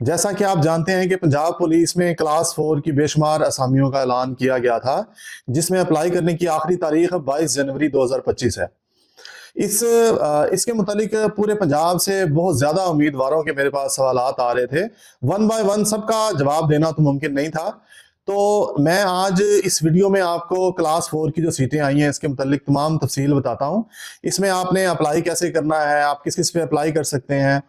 जैसा कि आप जानते हैं कि पंजाब पुलिस में क्लास 4 की बेशुमार असामियों का ऐलान किया गया था, जिसमें अप्लाई करने की आखिरी तारीख 22 जनवरी 2025 है। इसके मुतालिक पूरे पंजाब से बहुत ज्यादा उम्मीदवारों के मेरे पास सवालात आ रहे थे। वन बाय वन सबका जवाब देना तो मुमकिन नहीं था। तो मैं आज इस वीडियो में आपको क्लास 4 की जो सीटें आई हैं इसके मुतालिक तमाम तफसील बताता हूँ। इसमें आपने अप्लाई कैसे करना है, आप किस किस पे अप्लाई कर सकते हैं,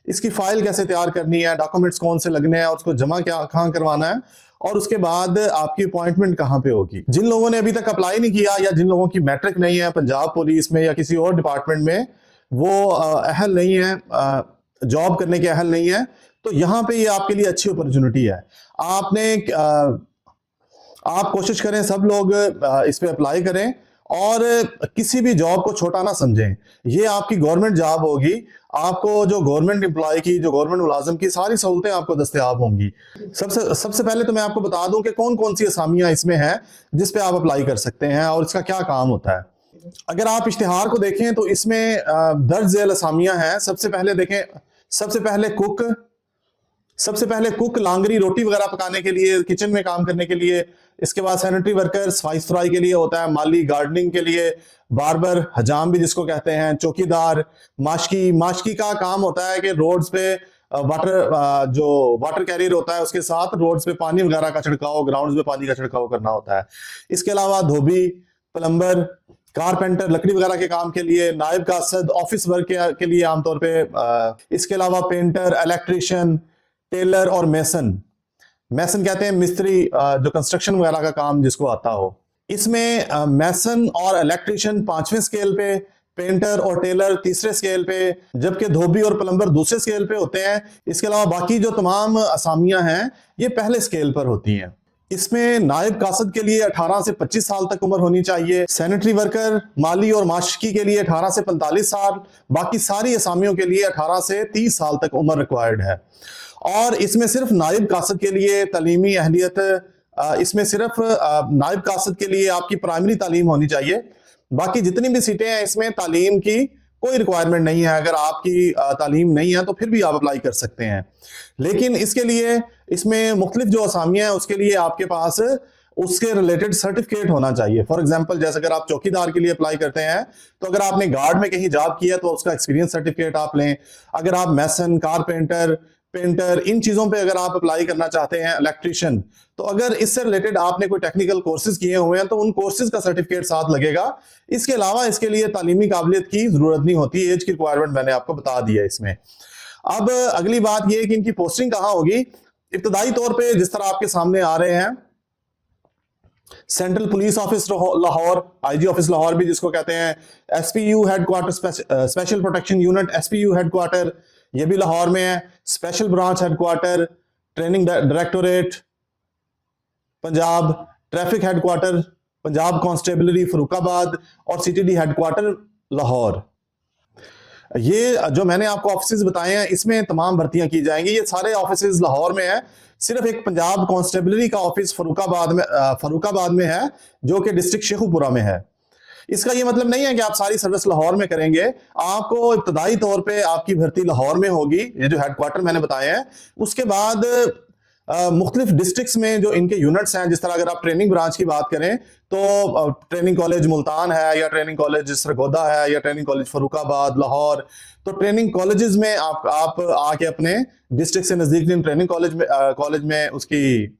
इसकी फाइल कैसे तैयार करनी है, डॉक्यूमेंट्स कौन से लगने हैं और उसको जमा क्या कहाँ करवाना है, और उसके बाद आपकी अपॉइंटमेंट कहाँ पे होगी। जिन लोगों ने अभी तक अप्लाई नहीं किया या जिन लोगों की मैट्रिक नहीं है पंजाब पुलिस में या किसी और डिपार्टमेंट में, वो अहल नहीं है, जॉब करने के अहल नहीं है, तो यहाँ पे ये आपके लिए अच्छी अपॉर्चुनिटी है। आपने आप कोशिश करें, सब लोग इस पे अप्लाई करें और किसी भी जॉब को छोटा ना समझें। ये आपकी गवर्नमेंट जॉब होगी। आपको जो गवर्नमेंट एम्प्लॉय की, जो गवर्नमेंट मुलाजिम की सारी सहूलतें आपको दस्तयाब होंगी। सबसे पहले तो मैं आपको बता दूं कि कौन कौन सी असामियां इसमें हैं जिस पे आप अप्लाई कर सकते हैं और इसका क्या काम होता है। अगर आप इश्तिहार को देखें तो इसमें दर्ज झेल असामियां हैं। सबसे पहले देखें, सबसे पहले कुक लांगरी, रोटी वगैरह पकाने के लिए, किचन में काम करने के लिए। इसके बाद सैनिटरी वर्कर, सफाई सुथराई के लिए होता है। माली, गार्डनिंग के लिए। बार्बर, हजाम भी जिसको कहते हैं। चौकीदार, माशकी का काम होता है कि रोड्स पे जो वाटर कैरियर होता है उसके साथ रोड्स पे पानी वगैरह का छिड़काव, ग्राउंड्स में पानी का छिड़काव करना होता है। इसके अलावा धोबी, प्लम्बर, कारपेंटर, लकड़ी वगैरह के काम के लिए। नायब कासद, ऑफिस वर्क के लिए आमतौर पे। इसके अलावा पेंटर, इलेक्ट्रिशियन, टेलर और मैसन कहते हैं मिस्त्री, जो कंस्ट्रक्शन वगैरह का काम जिसको आता हो। इसमें मैसन और इलेक्ट्रिशियन 5वें स्केल पे, पेंटर और टेलर 3रे स्केल पे, जबकि धोबी और प्लम्बर 2रे स्केल पे होते हैं। इसके अलावा बाकी जो तमाम असामियां हैं ये पहले स्केल पर होती हैं। इसमें नायब कासद के लिए 18 से 25 साल तक उम्र होनी चाहिए। सैनिटरी वर्कर, माली और माशकी के लिए 18 से 45 साल। बाकी सारी असामियों के लिए 18 से 30 साल तक उम्र रिक्वायर्ड है। और इसमें सिर्फ नायब कासद के लिए तालीमी अहलियत, इसमें सिर्फ नायब कासद के लिए आपकी प्राइमरी तालीम होनी चाहिए। बाकी जितनी भी सीटें हैं इसमें तालीम की कोई रिक्वायरमेंट नहीं है। अगर आपकी तालीम नहीं है तो फिर भी आप अप्लाई कर सकते हैं। लेकिन इसके लिए इसमें मुख्तलिफ जो असामियां हैं उसके लिए आपके पास उसके रिलेटेड सर्टिफिकेट होना चाहिए। फॉर एग्जांपल, जैसे अगर आप चौकीदार के लिए अप्लाई करते हैं तो अगर आपने गार्ड में कहीं जॉब किया तो उसका एक्सपीरियंस सर्टिफिकेट आप लें। अगर आप मैसन, कारपेंटर, पेंटर, इन चीजों पे अगर आप अप्लाई करना चाहते हैं, इलेक्ट्रिशियन, तो अगर इससे रिलेटेड आपने कोई टेक्निकल कोर्सेज किए हुए हैं तो उन कोर्सेज का सर्टिफिकेट साथ लगेगा। इसके अलावा इसके लिए तालीमी काबिलियत की जरूरत नहीं होती। एज की रिक्वायरमेंट मैंने आपको बता दी है इसमें। अब अगली बात यह कि इनकी पोस्टिंग कहां होगी। इब्तदाई तौर पे जिस तरह आपके सामने आ रहे हैं, central police office Lahore, IG office Lahore भी जिसको कहते हैं, SPU headquarter, special protection unit SPU headquarter, ये भी लाहौर में है। Special branch headquarter, training directorate Punjab, traffic headquarter Punjab constabulary Farrukhabad, और सीटीडी हेडक्वार्टर लाहौर। ये जो मैंने आपको ऑफिस बताए हैं इसमें तमाम भर्तियां की जाएंगी। ये सारे ऑफिस लाहौर में है। सिर्फ एक पंजाब कांस्टेबलरी का ऑफिस फरुखाबाद में है, जो कि डिस्ट्रिक्ट शेखुपुरा में है। इसका ये मतलब नहीं है कि आप सारी सर्विस लाहौर में करेंगे। आपको इब्तदाई तौर पे आपकी भर्ती लाहौर में होगी, ये जो हेडक्वार्टर मैंने बताए हैं। उसके बाद मुख्तलिफ डिस्ट्रिक्ट्स में जो इनके यूनिट्स हैं, जिस तरह अगर आप ट्रेनिंग ब्रांच की बात करें तो ट्रेनिंग कॉलेज मुल्तान है, या ट्रेनिंग कॉलेज सरगोदा है, या ट्रेनिंग कॉलेज फरुखाबाद, लाहौर। तो ट्रेनिंग कॉलेजेस में आप आके अपने डिस्ट्रिक्ट से नजदीक ट्रेनिंग कॉलेज में उसकी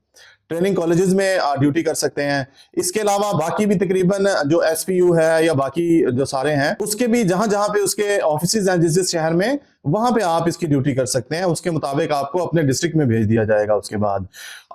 ट्रेनिंग कॉलेजेस में ड्यूटी कर सकते हैं। इसके अलावा बाकी भी तकरीबन जो एसपीयू है या बाकी जो सारे हैं उसके भी जहां जहां पे उसके ऑफिसेज हैं जिस शहर में, वहां पे आप इसकी ड्यूटी कर सकते हैं। उसके मुताबिक आपको अपने डिस्ट्रिक्ट में भेज दिया जाएगा उसके बाद।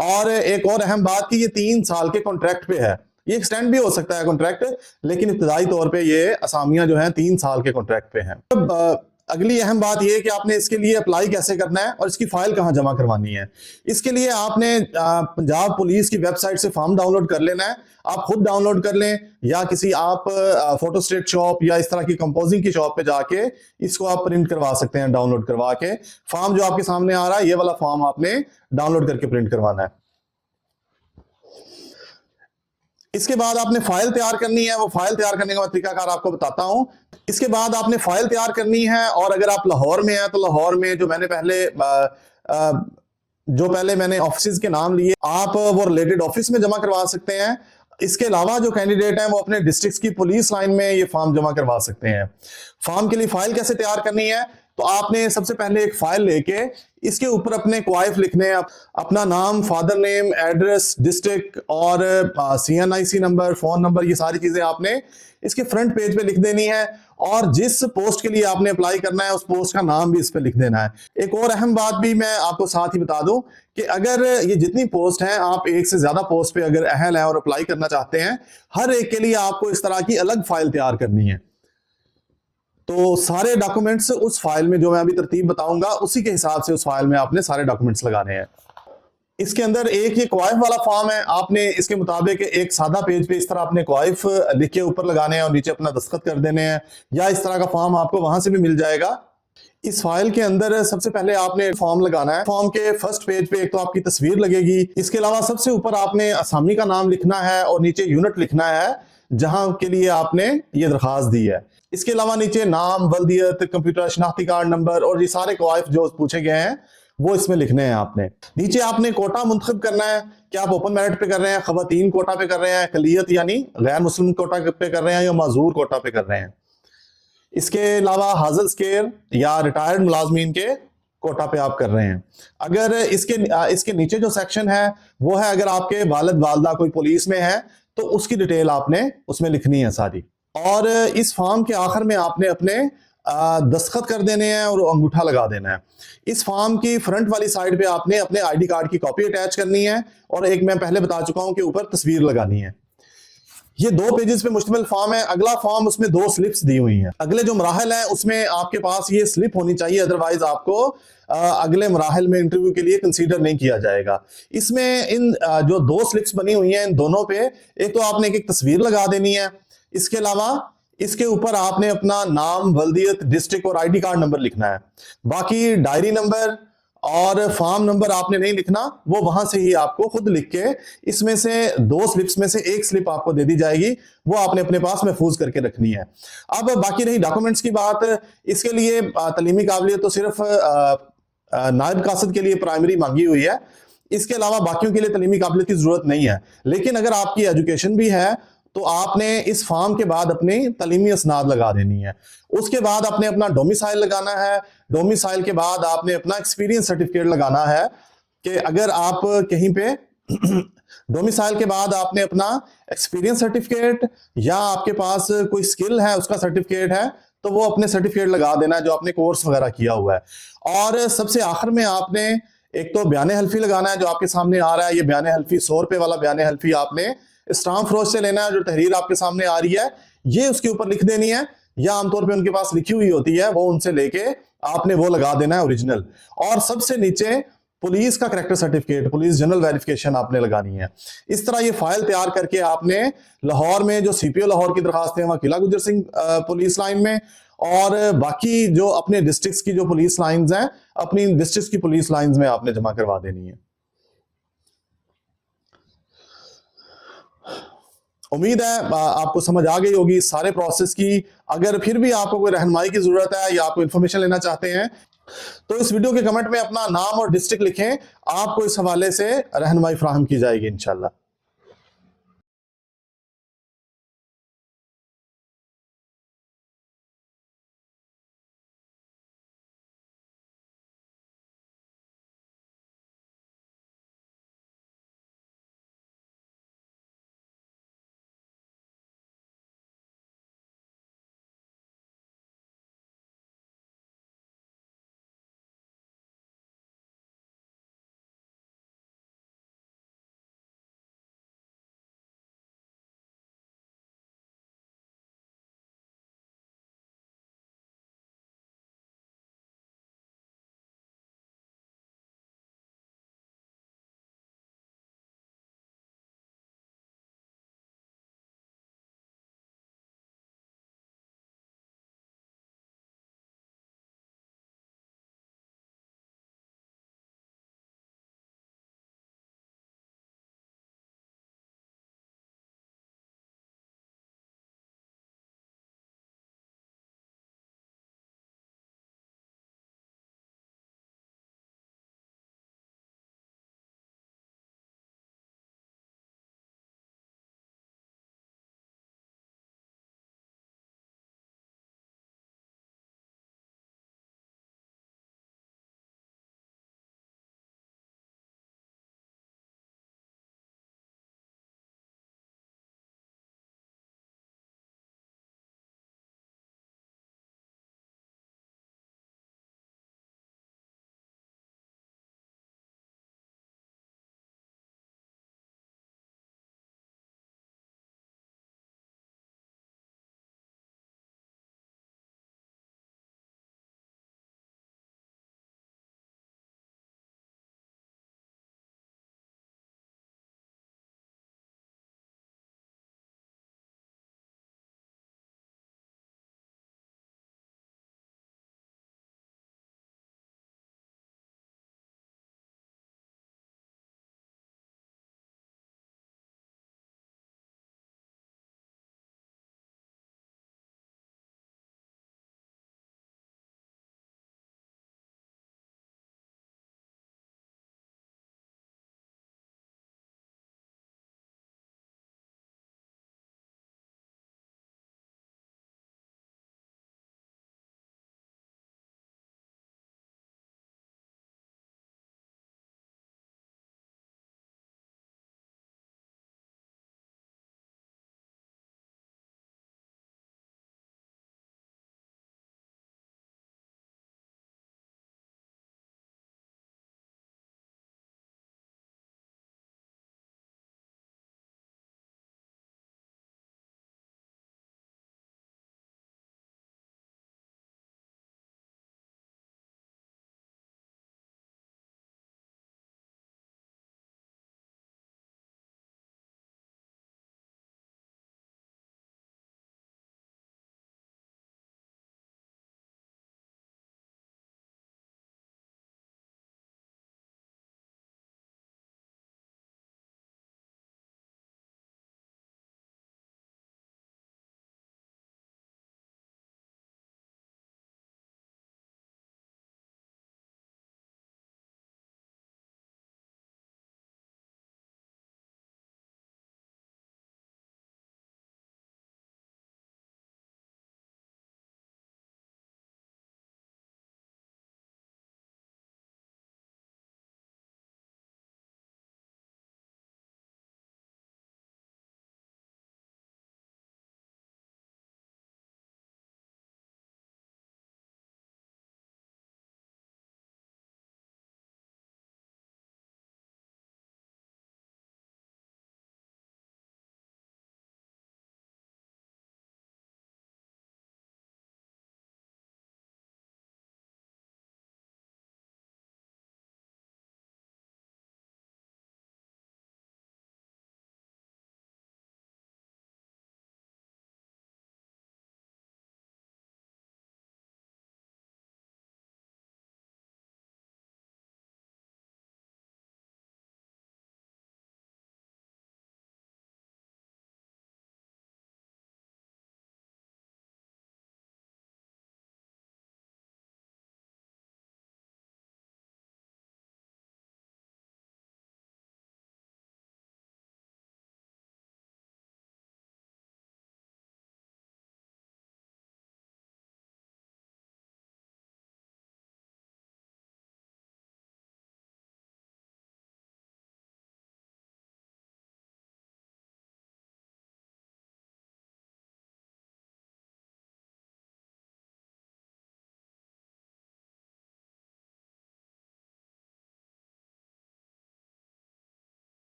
और एक और अहम बात कि ये 3 साल के कॉन्ट्रैक्ट पे है। ये एक्सटेंड भी हो सकता है कॉन्ट्रैक्ट, लेकिन इब्तदाई तौर पे ये असामियां जो हैं 3 साल के कॉन्ट्रैक्ट पे हैं। अब अगली अहम बात यह है कि आपने इसके लिए अप्लाई कैसे करना है और इसकी फाइल कहां जमा करवानी है। इसके लिए आपने पंजाब पुलिस की वेबसाइट से फॉर्म डाउनलोड कर लेना है। आप खुद डाउनलोड कर लें या किसी आप फोटोस्टेट शॉप या इस तरह की कंपोजिंग की शॉप पे जाके इसको आप प्रिंट करवा सकते हैं। डाउनलोड करवा के फॉर्म जो आपके सामने आ रहा है, ये वाला फॉर्म आपने डाउनलोड करके प्रिंट करवाना है। इसके बाद आपने फाइल तैयार करनी है। वो फाइल तैयार करने का तरीकाकार आपको बताता हूं। इसके बाद आपने फाइल तैयार करनी है, और अगर आप लाहौर में हैं तो लाहौर में जो मैंने पहले जो पहले मैंने ऑफिस के नाम लिए, आप वो रिलेटेड ऑफिस में जमा करवा सकते हैं। इसके अलावा जो कैंडिडेट हैं वो अपने डिस्ट्रिक्ट की पुलिस लाइन में ये फॉर्म जमा करवा सकते हैं। फॉर्म के लिए फाइल कैसे तैयार करनी है, तो आपने सबसे पहले एक फाइल लेके इसके ऊपर अपने क्वाइफ लिखने हैं, अपना नाम, फादर नेम, एड्रेस, डिस्ट्रिक्ट और CNIC नंबर, फोन नंबर, ये सारी चीजें आपने इसके फ्रंट पेज पे लिख देनी है। और जिस पोस्ट के लिए आपने अप्लाई करना है उस पोस्ट का नाम भी इस पे लिख देना है। एक और अहम बात भी मैं आपको साथ ही बता दूं कि अगर ये जितनी पोस्ट हैं, आप एक से ज्यादा पोस्ट पे अगर अहल है और अप्लाई करना चाहते हैं, हर एक के लिए आपको इस तरह की अलग फाइल तैयार करनी है। तो सारे डॉक्यूमेंट्स उस फाइल में, जो मैं अभी तरतीब बताऊंगा, उसी के हिसाब से उस फाइल में आपने सारे डॉक्यूमेंट्स लगाने हैं। इसके अंदर एक ये क्वाइफ वाला फॉर्म है, आपने इसके मुताबिक एक सादा पेज पे इस तरह अपने क्वाइफ लिख के ऊपर लगाने हैं और नीचे अपना दस्तखत कर देने हैं, या इस तरह का फॉर्म आपको वहां से भी मिल जाएगा। इस फाइल के अंदर सबसे पहले आपने फॉर्म लगाना है। फॉर्म के फर्स्ट पेज पे एक तो आपकी तस्वीर लगेगी, इसके अलावा सबसे ऊपर आपने असामी का नाम लिखना है और नीचे यूनिट लिखना है जहां के लिए आपने ये दरखास्त दी है। इसके अलावा नीचे नाम, वल्दियत, कंप्यूटर शनाख्ती कार्ड नंबर और ये सारे क्वाइफ जो पूछे गए हैं वो इसमें लिखने हैं आपने। नीचे आपने कोटा मुंतखब करना है कि आप ओपन मेरिट पे कर रहे हैं, खवातीन कोटा पे कर रहे हैं, अकलियत यानी गैर मुस्लिम कोटा पे कर रहे हैं, या माजूर कोटा पे कर रहे हैं। इसके अलावा हाजिर स्केर या रिटायर्ड मुलाजमीन के कोटा पे आप कर रहे हैं। अगर इसके नीचे जो सेक्शन है वो है अगर आपके वालिद वालदा कोई पुलिस में है तो उसकी डिटेल आपने उसमें लिखनी है सारी। और इस फॉर्म के आखिर में आपने अपने दस्तखत कर देने हैं और अंगूठा लगा देना है। इस फॉर्म की फ्रंट वाली साइड पे आपने अपने ID कार्ड की कॉपी अटैच करनी है और एक मैं पहले बता चुका हूं कि ऊपर तस्वीर लगानी है। ये 2 पेजेस पे मुश्तमिल फॉर्म है। अगला फॉर्म, उसमें 2 स्लिप्स दी हुई हैं। अगले जो मराहल है उसमें आपके पास ये स्लिप होनी चाहिए, अदरवाइज आपको अगले मराहल में इंटरव्यू के लिए कंसीडर नहीं किया जाएगा। इसमें इन जो 2 स्लिप्स बनी हुई हैं, इन दोनों पे एक तो आपने एक तस्वीर लगा देनी है। इसके अलावा इसके ऊपर आपने अपना नाम, वल्दियत, डिस्ट्रिक्ट और ID कार्ड नंबर लिखना है। बाकी डायरी नंबर और फॉर्म नंबर आपने नहीं लिखना, वो वहां से ही आपको खुद लिख के इसमें से 2 स्लिप्स में से एक स्लिप आपको दे दी जाएगी, वो आपने अपने पास महफूज करके रखनी है। अब बाकी रही डॉक्यूमेंट्स की बात, इसके लिए तलीमी काबिलियत तो सिर्फ नायब कासिद के लिए प्राइमरी मांगी हुई है। इसके अलावा बाकियों के लिए तलीमी काबिलियत की जरूरत नहीं है। लेकिन अगर आपकी एजुकेशन भी है तो आपने इस फॉर्म के बाद अपनी तलीमी असनाद लगा देनी है। उसके बाद आपने अपना डोमिसाइल लगाना है। डोमिसाइल के बाद आपने अपना एक्सपीरियंस सर्टिफिकेट लगाना है कि अगर आप कहीं पे डोमिसाइल के बाद आपने अपना एक्सपीरियंस सर्टिफिकेट या आपके पास कोई स्किल है उसका सर्टिफिकेट है तो वो अपने सर्टिफिकेट लगा देना है जो आपने कोर्स वगैरह किया हुआ है। और सबसे आखिर में आपने एक तो बयान हल्फी लगाना है जो आपके सामने आ रहा है। ये बयान हल्फी 100 रुपए वाला बयान हल्फी आपने स्टाम्प फरोश से लेना है। जो तहरीर आपके सामने आ रही है ये उसके ऊपर लिख देनी है, या आमतौर पे उनके पास लिखी हुई होती है, वो उनसे लेके आपने वो लगा देना है ओरिजिनल। और सबसे नीचे पुलिस का character certificate, police general verification आपने लगानी है। इस तरह ये फाइल तैयार करके आपने लाहौर में जो CPO लाहौर की दरखास्त है वहां किला गुजर सिंह पुलिस लाइन में, और बाकी जो अपने डिस्ट्रिक्ट की जो पुलिस लाइंस हैं अपनी डिस्ट्रिक्ट की पुलिस लाइंस में आपने जमा करवा देनी है। उम्मीद है आपको समझ आ गई होगी सारे प्रोसेस की। अगर फिर भी आपको कोई रहनुमाई की जरूरत है या आपको इन्फॉर्मेशन लेना चाहते हैं तो इस वीडियो के कमेंट में अपना नाम और डिस्ट्रिक्ट लिखें, आपको इस हवाले से रहनुमाई फराहम की जाएगी इंशाल्लाह।